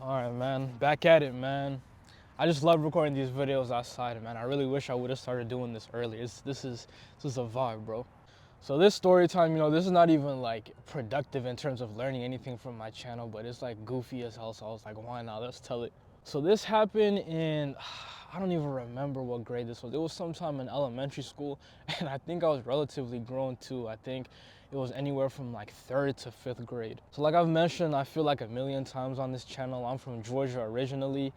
All right, man. Back at it, man. I just love recording these videos outside, man. I really wish I would have started doing this earlier. This is a vibe, bro. So this story time, this is not even like productive in terms of learning anything from my channel, but it's like goofy as hell. So I was like, why not? Let's tell it. So this happened in, I don't even remember what grade this was. It was sometime in elementary school, and I think I was relatively grown too. I think it was anywhere from like 3rd to 5th grade. So like I've mentioned, I feel like a million times on this channel, I'm from Georgia originally.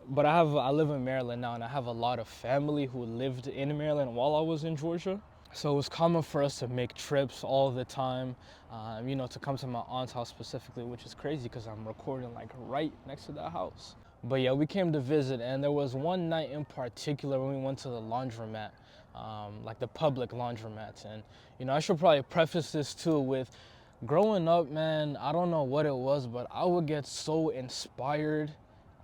But I live in Maryland now, and I have a lot of family who lived in Maryland while I was in Georgia. So it was common for us to make trips all the time, to come to my aunt's house specifically, which is crazy because I'm recording like right next to that house. But yeah, we came to visit, and there was one night in particular when we went to the laundromat, like the public laundromats. And I should probably preface this too with, growing up, man, I don't know what it was, but I would get so inspired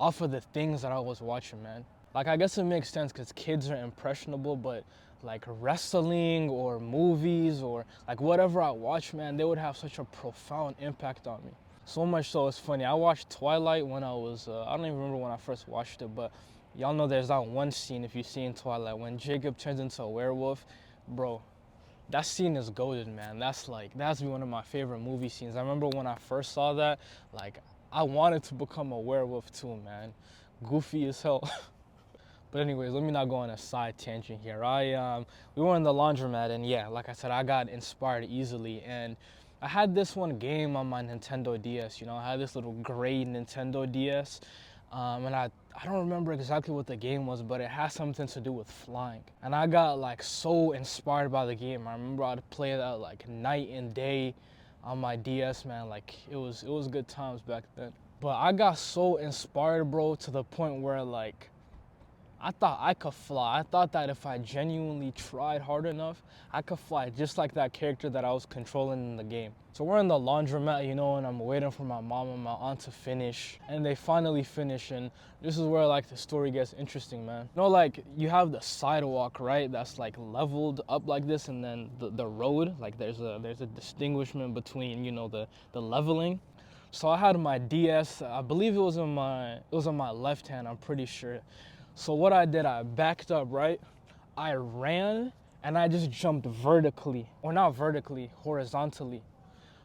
off of the things that I was watching, man. Like, I guess it makes sense because kids are impressionable, but like wrestling or movies or like whatever I watch, man, they would have such a profound impact on me. So much so, it's funny. I watched Twilight when I was, I don't even remember when I first watched it, but y'all know there's that one scene, if you've seen Twilight, when Jacob turns into a werewolf. Bro, that scene is goated, man. That's one of my favorite movie scenes. I remember when I first saw that, like, I wanted to become a werewolf too, man. Goofy as hell. But anyways, let me not go on a side tangent here. We were in the laundromat, and yeah, like I said, I got inspired easily. And I had this one game on my Nintendo DS. I had this little gray Nintendo DS. And I don't remember exactly what the game was, but it had something to do with flying. And I got like so inspired by the game. I remember I'd play that like night and day on my DS, man. Like it was good times back then. But I got so inspired, bro, to the point where like I thought I could fly. I thought that if I genuinely tried hard enough, I could fly just like that character that I was controlling in the game. So we're in the laundromat, and I'm waiting for my mom and my aunt to finish. And they finally finish, and this is where like the story gets interesting, man. Like you have the sidewalk, right? That's like leveled up like this, and then the road, like there's a distinguishment between, the leveling. So I had my DS, I believe it was on my left hand, I'm pretty sure. So what I did, I backed up, right? I ran and I just jumped vertically, or not vertically, horizontally.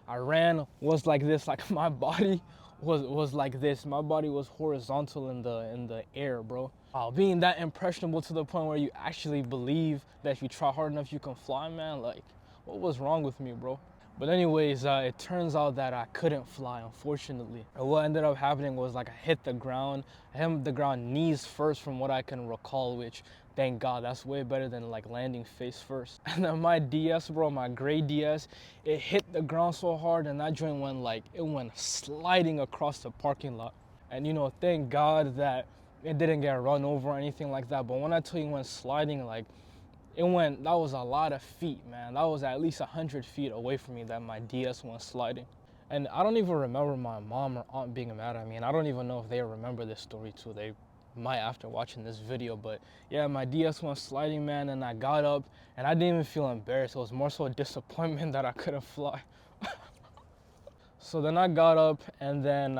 I ran, was like this, like my body was like this. My body was horizontal in the air, bro. Being that impressionable to the point where you actually believe that if you try hard enough, you can fly, man. Like, what was wrong with me, bro? But anyways, it turns out that I couldn't fly, unfortunately. And what ended up happening was like I hit the ground. I hit the ground knees first from what I can recall, which thank God, that's way better than like landing face first. And then my DS, bro, my gray DS, it hit the ground so hard and that joint went sliding across the parking lot. And thank God that it didn't get run over or anything like that. But when I tell you it went sliding, like, that was a lot of feet, man. That was at least 100 feet away from me that my DS went sliding. And I don't even remember my mom or aunt being mad at me. And I don't even know if they remember this story too. They might after watching this video. But yeah, my DS went sliding, man. And I got up and I didn't even feel embarrassed. It was more so a disappointment that I couldn't fly. So then I got up, and then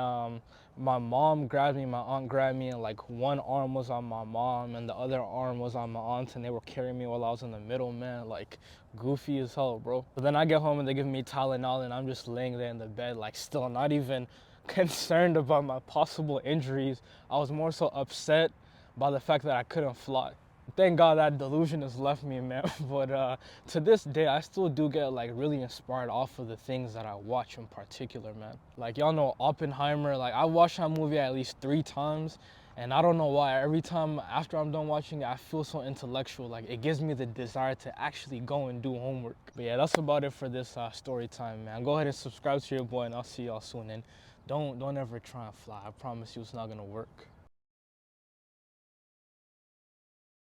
my mom grabbed me, my aunt grabbed me, and like one arm was on my mom and the other arm was on my aunt, and they were carrying me while I was in the middle, man. Like, goofy as hell, bro. But then I get home and they give me Tylenol, and I'm just laying there in the bed, like still not even concerned about my possible injuries. I was more so upset by the fact that I couldn't fly. Thank God that delusion has left me, man. But to this day, I still do get like really inspired off of the things that I watch in particular, man. Like, y'all know Oppenheimer, like I watched that movie at least 3 times, and I don't know why. Every time after I'm done watching it, I feel so intellectual. Like, it gives me the desire to actually go and do homework. But yeah, that's about it for this story time, man. Go ahead and subscribe to your boy, and I'll see y'all soon. And don't ever try and fly. I promise you it's not gonna work.